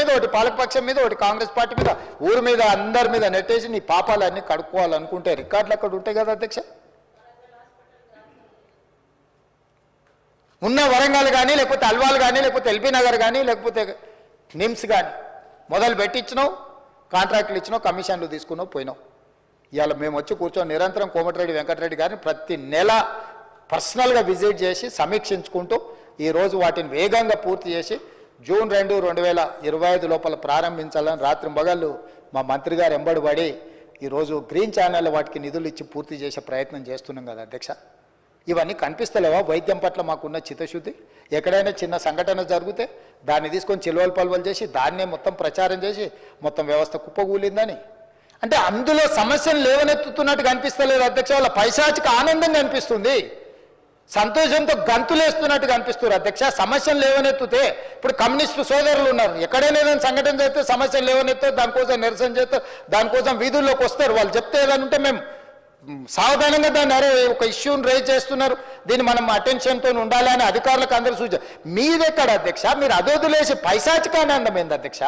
మీద, ఒకటి పాలకపక్షం మీద, ఒకటి కాంగ్రెస్ పార్టీ మీద, ఊరి మీద, అందరి మీద నెట్టేసి నీ పాపాలన్నీ కడుక్కోవాలనుకుంటే రికార్డులు అక్కడ ఉంటాయి కదా అధ్యక్ష. ఉన్న వరంగల్ కానీ, లేకపోతే అల్వాల్ కానీ, లేకపోతే ఎల్బీ నగర్ కానీ, లేకపోతే నిమ్స్ కానీ మొదలు పెట్టించినావు, కాంట్రాక్టులు ఇచ్చినావు, కమిషన్లు తీసుకున్నావు, పోయినావు. ఇవాళ మేము వచ్చి కూర్చొని నిరంతరం కోమటిరెడ్డి వెంకటరెడ్డి గారిని ప్రతి నెల పర్సనల్గా విజిట్ చేసి సమీక్షించుకుంటూ ఈరోజు వాటిని వేగంగా పూర్తి చేసి జూన్ 2, 2025 లోపల ప్రారంభించాలని రాత్రి మగళ్ళు మా మంత్రి గారు ఎంబడిపడి ఈరోజు గ్రీన్ ఛానల్ వాటికి నిధులు ఇచ్చి పూర్తి చేసే ప్రయత్నం చేస్తున్నాం కదా అధ్యక్ష. ఇవన్నీ కనిపిస్తలేవా? వైద్యం పట్ల మాకున్న చిత్తశుద్ధి. ఎక్కడైనా చిన్న సంఘటన జరిగితే దాన్ని తీసుకొని చిలువలు పలువలు చేసి దాన్నే మొత్తం ప్రచారం చేసి మొత్తం వ్యవస్థ కుప్పగూలిందని అంటే అందులో సమస్యలు లేవనెత్తుతున్నట్టు కనిపిస్తలేదు అధ్యక్ష. వాళ్ళ పైశాచిక ఆనందంగా అనిపిస్తుంది, సంతోషంతో గంతులేస్తున్నట్టుగా అనిపిస్తున్నారు అధ్యక్ష. సమస్యలు లేవనెత్తుతే ఇప్పుడు కమ్యూనిస్టు సోదరులు ఉన్నారు, ఎక్కడైనా ఏదైనా సంఘటన చేస్తే సమస్యలు లేవనెత్తే దానికోసం నిరసన చేస్తే దానికోసం వీధుల్లోకి వస్తారు. వాళ్ళు చెప్తే ఏదైనా ఉంటే మేము సావధానంగా దాన్ని అరే ఒక ఇష్యూని రేజ్ చేస్తున్నారు, దీన్ని మనం అటెన్షన్తో ఉండాలి అని అధికారులకు అందరూ సూచన. మీదెక్కడ అధ్యక్ష? మీరు అదొదిలేసి పైశాచిక ఆనందం ఏంది అధ్యక్ష?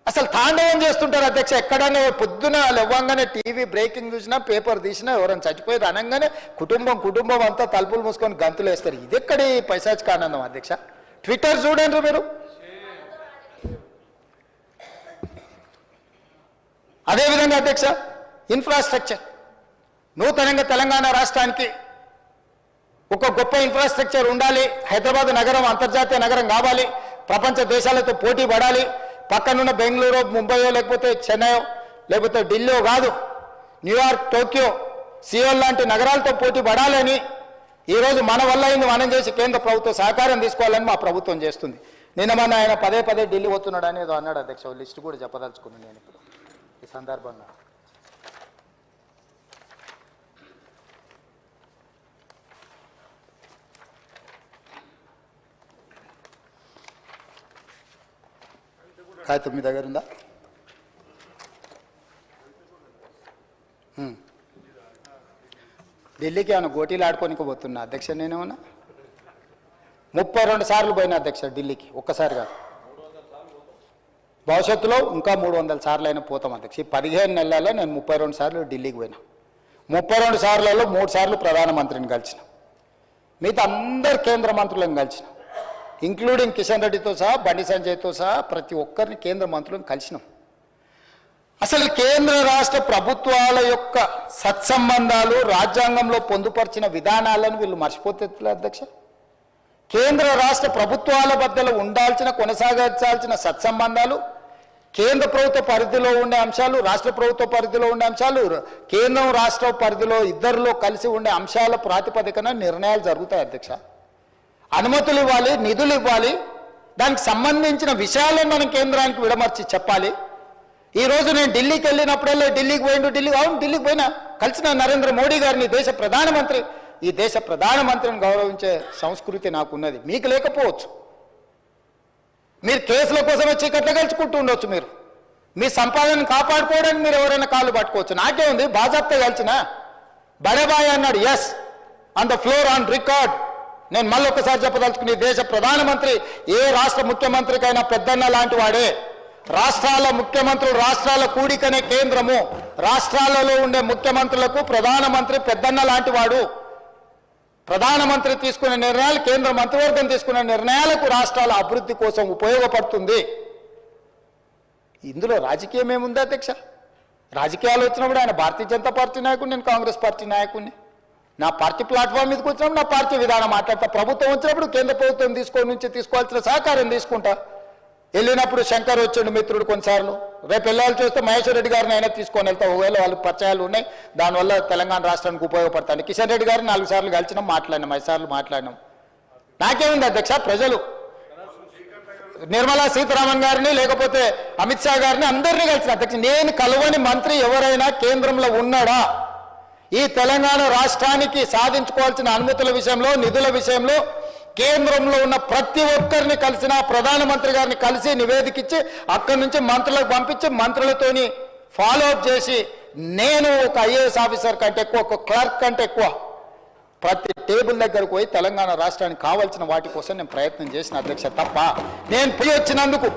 అసలు తాండవం చేస్తుంటారు అధ్యక్ష. ఎక్కడైనా పొద్దున లేవగానే టీవీ బ్రేకింగ్ చూసినా, పేపర్ తీసినా, ఎవరైనా చచ్చిపోయి అనగానే కుటుంబం అంతా తలుపులు మూసుకొని గంతులు వేస్తారు. ఇది ఎక్కడి పైశాచిక ఆనందం అధ్యక్ష? ట్విట్టర్ చూడండి మీరు. అదేవిధంగా అధ్యక్ష ఇన్ఫ్రాస్ట్రక్చర్, నూతనంగా తెలంగాణ రాష్ట్రానికి ఒక గొప్ప ఇన్ఫ్రాస్ట్రక్చర్ ఉండాలి. హైదరాబాద్ నగరం అంతర్జాతీయ నగరం కావాలి, ప్రపంచ దేశాలతో పోటీ పడాలి. పక్కనున్న బెంగళూరు, ముంబయో, లేకపోతే చెన్నైయో, లేకపోతే ఢిల్లీయో కాదు, న్యూయార్క్, టోక్యో, సియోల్ లాంటి నగరాలతో పోటీ పడాలని ఈరోజు మన వల్ల అయింది మనం చేసి కేంద్ర ప్రభుత్వం సహకారం తీసుకోవాలని మా ప్రభుత్వం చేస్తుంది. నిన్న మన ఆయన పదే ఢిల్లీ పోతున్నాడు అని ఏదో అన్నాడు అధ్యక్ష. లిస్ట్ కూడా చెప్పదలుచుకున్నాను నేను ఇప్పుడు ఈ సందర్భంగా. కాగితం మీ దగ్గర ఉందా? ఢిల్లీకి ఏమైనా గోటీలు ఆడుకోనికి పోతున్నా అధ్యక్ష. నేనేమన్నా 32 సార్లు పోయినా అధ్యక్ష ఢిల్లీకి, ఒక్కసారి కాదు. భవిష్యత్తులో ఇంకా 300 సార్లు అయినా పోతాం అధ్యక్ష. ఈ 15 నెలల్లో నేను 32 సార్లు ఢిల్లీకి పోయినా. 32 సార్లలో 3 సార్లు ప్రధానమంత్రిని కలిసిన, మిగతా అందరు కేంద్ర మంత్రులను కలిసిన, ఇంక్లూడింగ్ కిషన్ రెడ్డితో సహా, బండి సంజయ్తో సహా ప్రతి ఒక్కరిని కేంద్ర మంత్రులను కలిసినాం. అసలు కేంద్ర రాష్ట్ర ప్రభుత్వాల యొక్క సత్సంబంధాలు, రాజ్యాంగంలో పొందుపరిచిన విధానాలను వీళ్ళు మర్చిపోతే అధ్యక్ష. కేంద్ర రాష్ట్ర ప్రభుత్వాల మధ్యలో ఉండాల్సిన, కొనసాగించాల్సిన సత్సంబంధాలు, కేంద్ర ప్రభుత్వ పరిధిలో ఉండే అంశాలు, రాష్ట్ర ప్రభుత్వ పరిధిలో ఉండే అంశాలు, కేంద్రం రాష్ట్ర పరిధిలో ఇద్దరిలో కలిసి ఉండే అంశాల ప్రాతిపదికన నిర్ణయాలు జరుగుతాయి అధ్యక్ష. అనుమతులు ఇవ్వాలి, నిధులు ఇవ్వాలి, దానికి సంబంధించిన విషయాలను మనం కేంద్రానికి విడమర్చి చెప్పాలి. ఈరోజు నేను ఢిల్లీకి వెళ్ళినప్పుడల్లా ఢిల్లీకి పోయినా కలిసిన నరేంద్ర మోడీ గారిని, దేశ ప్రధానమంత్రి. ఈ దేశ ప్రధానమంత్రిని గౌరవించే సంస్కృతి నాకున్నది, మీకు లేకపోవచ్చు. మీరు కేసుల కోసమే చీకట్లో గెలుచుకుంటూ ఉండొచ్చు. మీరు మీ సంపాదనను కాపాడుకోవడానికి మీరు ఎవరైనా కాళ్ళు పట్టుకోవచ్చు. నాకే ఉంది, బాజాప్తా గెలిచిన బడేబాయ్ అన్నాడు. Yes, on the floor, on record. నేను మళ్ళొకసారి చెప్పదలుచుకుని, దేశ ప్రధానమంత్రి ఏ రాష్ట్ర ముఖ్యమంత్రికైనా పెద్దన్న లాంటి వాడే. రాష్ట్రాల ముఖ్యమంత్రులు, రాష్ట్రాల కూడికనే కేంద్రము. రాష్ట్రాలలో ఉండే ముఖ్యమంత్రులకు ప్రధానమంత్రి పెద్దన్న లాంటి వాడు. ప్రధానమంత్రి తీసుకునే నిర్ణయాలు, కేంద్ర మంత్రివర్గం తీసుకునే నిర్ణయాలకు రాష్ట్రాల అభివృద్ధి కోసం ఉపయోగపడుతుంది. ఇందులో రాజకీయం ఏముంది అధ్యక్ష? రాజకీయాలు వచ్చినప్పుడు ఆయన భారతీయ జనతా పార్టీ నాయకుడు, నేను కాంగ్రెస్ పార్టీ నాయకుడిని. నా పార్టీ ప్లాట్ఫామ్ మీదకి వచ్చినప్పుడు నా పార్టీ విధానం మాట్లాడతా. ప్రభుత్వం వచ్చినప్పుడు కేంద్ర ప్రభుత్వం తీసుకోవాల్సిన సహకారం తీసుకుంటా. వెళ్ళినప్పుడు శంకర్ వచ్చాడు మిత్రుడు కొన్నిసార్లు, రేపు వెళ్ళాలి చూస్తే మహేశ్వర్ రెడ్డి గారిని అయినా తీసుకొని వెళ్తా. ఒకవేళ వాళ్ళకి పరిచయాలు ఉన్నాయి, దానివల్ల తెలంగాణ రాష్ట్రానికి ఉపయోగపడతాను. కిషన్ రెడ్డి గారిని 4 సార్లు కలిసినాం, మాట్లాడినాం, 5 సార్లు మాట్లాడినాం. నాకేముంది అధ్యక్ష? ప్రజలు నిర్మలా సీతారామన్ గారిని, లేకపోతే అమిత్ షా గారిని, అందరినీ కలిసిన అధ్యక్ష. నేను కలవని మంత్రి ఎవరైనా కేంద్రంలో ఉన్నాడా? ఈ తెలంగాణ రాష్ట్రానికి సాధించుకోవాల్సిన అనుమతుల విషయంలో, నిధుల విషయంలో కేంద్రంలో ఉన్న ప్రతి ఒక్కరిని కలిసిన, ప్రధానమంత్రి గారిని కలిసి నివేదికిచ్చి అక్కడి నుంచి మంత్రులకు పంపించి మంత్రులతోని ఫాలో అప్ చేసి, నేను ఒక ఐఏఎస్ ఆఫీసర్ కంటే ఎక్కువ, ఒక క్లర్క్ కంటే ఎక్కువ ప్రతి టేబుల్ దగ్గరకు పోయి తెలంగాణ రాష్ట్రానికి కావాల్సిన వాటి కోసం నేను ప్రయత్నం చేసిన అధ్యక్ష. తప్ప నేను పోయి వచ్చినందుకు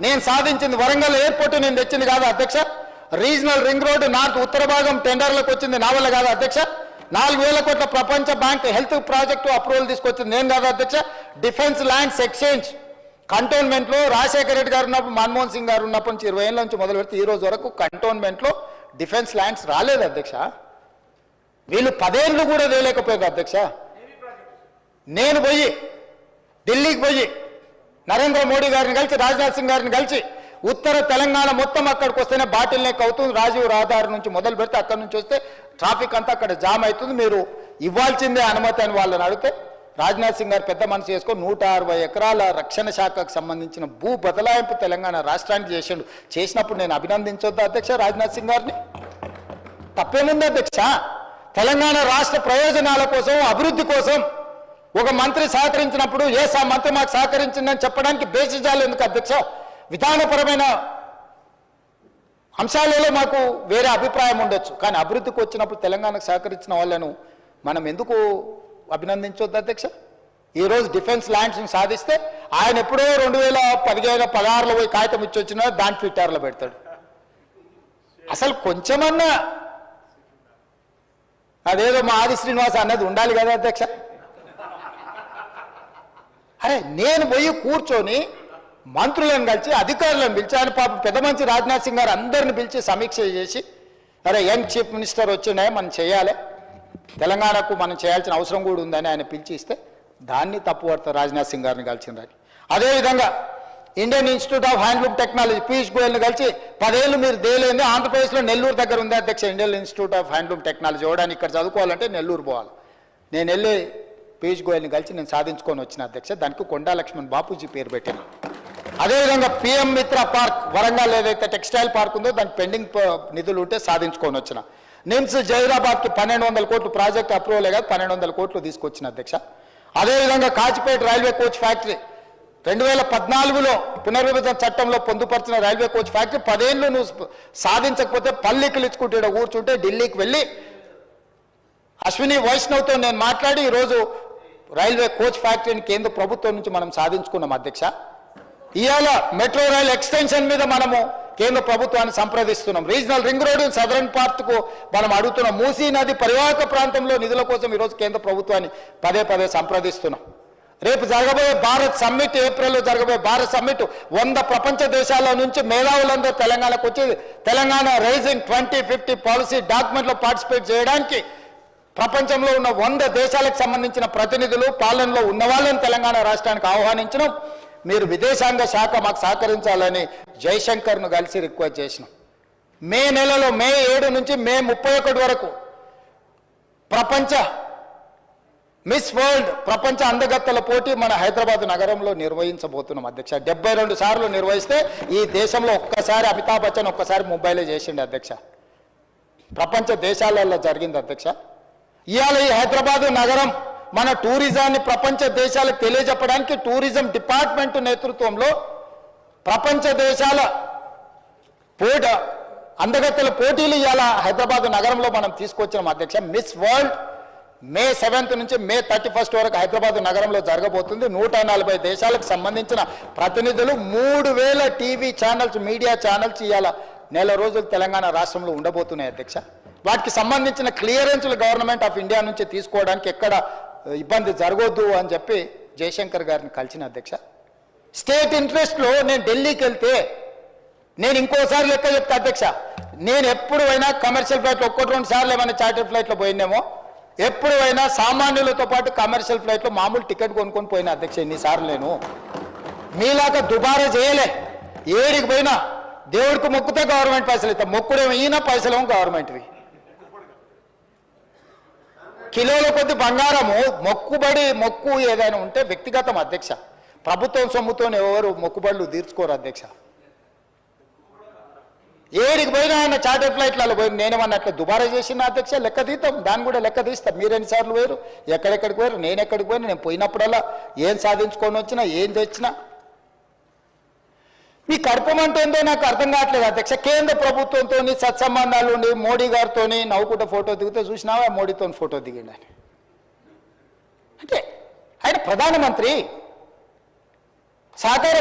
నేను సాధించింది వరంగల్ ఎయిర్పోర్ట్ నేను తెచ్చింది కాదు అధ్యక్ష. రీజనల్ రింగ్ రోడ్డు నార్త్ ఉత్తర భాగం టెండర్లకు వచ్చింది నా వల్ల కాదు అధ్యక్ష. 4,000 కోట్ల ప్రపంచ బ్యాంక్ హెల్త్ ప్రాజెక్టు అప్రూవల్ తీసుకొచ్చింది నేను కాదు అధ్యక్ష. డిఫెన్స్ ల్యాండ్స్ ఎక్స్చేంజ్ కంటోన్మెంట్లో రాజశేఖర రెడ్డి గారు ఉన్నప్పుడు, మన్మోహన్ సింగ్ గారు ఉన్నప్పటి నుంచి 20 ఏళ్ళ నుంచి మొదలు పెడితే ఈ రోజు వరకు కంటోన్మెంట్లో డిఫెన్స్ ల్యాండ్స్ రాలేదు అధ్యక్ష. వీళ్ళు 10 ఏళ్ళు కూడా వేయలేకపోయారు అధ్యక్ష. నేను పోయి ఢిల్లీకి పోయి నరేంద్ర మోడీ గారిని కలిసి, రాజ్నాథ్ సింగ్ గారిని కలిసి ఉత్తర తెలంగాణ మొత్తం అక్కడికి వస్తేనే బాటిల్ నెక్ అవుతుంది. రాజీవ్ రహదారి నుంచి మొదలు పెడితే అక్కడి నుంచి వస్తే ట్రాఫిక్ అంతా అక్కడ జామ్ అవుతుంది, మీరు ఇవ్వాల్సిందే అనుమతి అని వాళ్ళని అడిగితే రాజ్నాథ్ సింగ్ గారు పెద్ద మనసు చేసుకొని 160 ఎకరాల రక్షణ శాఖకు సంబంధించిన భూ బదలాయింపు తెలంగాణ రాష్ట్రానికి చేసిండు. చేసినప్పుడు నేను అభినందించొద్దా అధ్యక్ష రాజ్నాథ్ సింగ్ గారిని? తప్పేముంది అధ్యక్ష? తెలంగాణ రాష్ట్ర ప్రయోజనాల కోసం, అభివృద్ధి కోసం ఒక మంత్రి సహకరించినప్పుడు ఆ మంత్రి మాకు సహకరించిందని చెప్పడానికి బేసిజాలు ఎందుకు అధ్యక్ష? విధానపరమైన అంశాలలో మాకు వేరే అభిప్రాయం ఉండొచ్చు, కానీ అభివృద్ధికి వచ్చినప్పుడు తెలంగాణకు సహకరించిన వాళ్ళను మనం ఎందుకు అభినందించొద్దు అధ్యక్ష? ఈరోజు డిఫెన్స్ ల్యాండ్స్ని సాధిస్తే ఆయన ఎప్పుడో 2015-16లో పోయి కాగితం ఇచ్చి వచ్చినా దాని ట్విట్టర్లో పెడతాడు. అసలు కొంచెమన్నా అదేదో మా ఆది శ్రీనివాస్ అన్నది ఉండాలి కదా అధ్యక్ష. అరే నేను పోయి కూర్చొని మంత్రులను కలిసి, అధికారులను పిలిచి, ఆయన పాపం పెద్ద మంచి రాజ్నాథ్ సింగ్ గారు అందరిని పిలిచి సమీక్ష చేసి, అరే యంగ్ చీఫ్ మినిస్టర్ వచ్చినాయి, మనం చేయాలి, తెలంగాణకు మనం చేయాల్సిన అవసరం కూడా ఉందని ఆయన పిలిచి ఇస్తే దాన్ని తప్పు పడతారు రాజ్నాథ్ సింగ్ గారిని కలిసిందని. అదేవిధంగా Indian institute of handloom technology Piyush గోయల్ని కలిసి 10 ఏళ్ళు మీరు దేలేంది, ఆంధ్రప్రదేశ్లో నెల్లూరు దగ్గర ఉంది అధ్యక్ష Indian institute of handloom technology. ఇవ్వడానికి ఇక్కడ చదువుకోవాలంటే నెల్లూరు పోవాలి. నేను వెళ్ళి పీయూష్ గోయల్ని కలిసి నేను సాధించుకొని వచ్చిన అధ్యక్ష. దానికి కొండా లక్ష్మణ్ బాపూజీ పేరు పెట్టిన. అదేవిధంగా పిఎం మిత్ర పార్క్ వరంగల్ ఏదైతే టెక్స్టైల్ పార్క్ ఉందో దానికి పెండింగ్ నిధులు ఉంటే సాధించుకొని వచ్చిన. నిమ్స్ జైరాబాద్కి 1,200 కోట్లు ప్రాజెక్ట్ అప్రూవల్ కాదు 1,200 కోట్లు తీసుకొచ్చిన అధ్యక్ష. అదేవిధంగా కాచిపేట రైల్వే కోచ్ ఫ్యాక్టరీ 2014లో పునర్విభజన చట్టంలో పొందుపరిచిన రైల్వే కోచ్ ఫ్యాక్టరీ 10 ఏళ్ళు నువ్వు సాధించకపోతే పల్లికలు ఇచ్చుకుంటే కూర్చుంటే ఢిల్లీకి వెళ్ళి అశ్విని వైష్ణవ్తో నేను మాట్లాడి ఈరోజు రైల్వే కోచ్ ఫ్యాక్టరీని కేంద్ర ప్రభుత్వం నుంచి మనం సాధించుకున్నాం అధ్యక్ష. ఇవాళ మెట్రో రైల్ ఎక్స్టెన్షన్ మీద మనము కేంద్ర ప్రభుత్వాన్ని సంప్రదిస్తున్నాం. రీజనల్ రింగ్ రోడ్ సదరన్ పార్ట్కు మనం అడుగుతున్నాం. మూసీ నది పరివాహక ప్రాంతంలో నిధుల కోసం ఈరోజు కేంద్ర ప్రభుత్వాన్ని పదే సంప్రదిస్తున్నాం. రేపు జరగబోయే భారత్ సమ్మిట్, ఏప్రిల్లో జరగబోయే భారత్ సమ్మిట్ 100 ప్రపంచ దేశాల నుంచి మేధావులందరూ తెలంగాణకు వచ్చి తెలంగాణ రైజింగ్ 2050 పాలసీ డాక్యుమెంట్లో పార్టిసిపేట్ చేయడానికి ప్రపంచంలో ఉన్న 100 దేశాలకు సంబంధించిన ప్రతినిధులు, పాలనలో ఉన్న వాళ్ళని తెలంగాణ రాష్ట్రానికి ఆహ్వానించడం. మీరు విదేశాంగ శాఖ మాకు సహకరించాలని జైశంకర్ను కలిసి రిక్వెస్ట్ చేసినాం. మే నెలలో మే 7 నుంచి మే 31 వరకు ప్రపంచ మిస్ వరల్డ్ ప్రపంచ అందగత్తెల పోటీ మన హైదరాబాద్ నగరంలో నిర్వహించబోతున్నాం అధ్యక్ష. 72 సార్లు నిర్వహిస్తే ఈ దేశంలో ఒక్కసారి అమితాబ్ బచ్చన్ ఒక్కసారి ముంబైలో చేసిండు అధ్యక్ష. ప్రపంచ దేశాలలో జరిగింది అధ్యక్ష. ఇవాళ ఈ హైదరాబాద్ నగరం మన టూరిజాన్ని ప్రపంచ దేశాలకు తెలియజెప్పడానికి టూరిజం డిపార్ట్మెంట్ నేతృత్వంలో ప్రపంచ దేశాల అందగత్తెల పోటీలు ఇవాళ హైదరాబాద్ నగరంలో మనం తీసుకొచ్చినాం అధ్యక్ష. మిస్ వరల్డ్ మే 7 నుంచి మే 31 వరకు హైదరాబాద్ నగరంలో జరగబోతుంది. 140 దేశాలకు సంబంధించిన ప్రతినిధులు, 3000 టీవీ ఛానల్స్, మీడియా ఛానల్స్ ఇవాళ నెల రోజులు తెలంగాణ రాష్ట్రంలో ఉండబోతున్నాయి అధ్యక్ష. వాటికి సంబంధించిన క్లియరెన్స్లు గవర్నమెంట్ ఆఫ్ ఇండియా నుంచి తీసుకోవడానికి ఎక్కడ ఇబ్బంది జరగొద్దు అని చెప్పి జయశంకర్ గారిని కలిసిన అధ్యక్ష. స్టేట్ ఇంట్రెస్ట్లో నేను ఢిల్లీకి వెళ్తే నేను ఇంకోసారి లెక్క చెప్తా అధ్యక్ష. నేను ఎప్పుడు అయినా కమర్షియల్ ఫ్లైట్లో 1-2 సార్లు ఏమైనా చార్టర్ ఫ్లైట్లో పోయినేమో, ఎప్పుడు అయినా సామాన్యులతో పాటు కమర్షియల్ ఫ్లైట్లో మామూలు టికెట్ కొనుక్కొని పోయినా అధ్యక్ష. ఎన్నిసార్లు నేను మీలాగా దుబారా చేయలే. ఏడికి పోయినా దేవుడికి మొక్కుతే గవర్నమెంట్ పైసలు ఇస్తాం, మొక్కుడేమో ఈయన, పైసలేమో గవర్నమెంట్వి. కిలోల కొద్ది బంగారము మొక్కు ఏదైనా ఉంటే వ్యక్తిగతం అధ్యక్ష. ప్రభుత్వం సొమ్ముతో ఎవరు మొక్కుబడులు తీర్చుకోరు అధ్యక్ష. ఏడికి పోయినా ఆయన చార్టర్ ఫ్లైట్లలో పోయి నేనేమన్నా అట్లా దుబారా చేసిన అధ్యక్ష. లెక్క తీస్తాం, దాన్ని కూడా లెక్క తీస్తాం. మీరు ఎన్నిసార్లు పోయారు, ఎక్కడెక్కడికి పోయారు, నేను ఎక్కడికి పోయినా, నేను పోయినప్పుడల్లా ఏం సాధించుకొని వచ్చినా, ఏం తెచ్చినా. మీ కడపమంటే ఏందో నాకు అర్థం కావట్లేదు అధ్యక్ష. కేంద్ర ప్రభుత్వంతో సత్సంబంధాలు ఉండి మోడీ గారితో నవ్వుకుంటే ఫోటో దిగితే చూసినావా, మోడీతో ఫోటో దిగిండని. అంటే ఆయన ప్రధానమంత్రి సహకార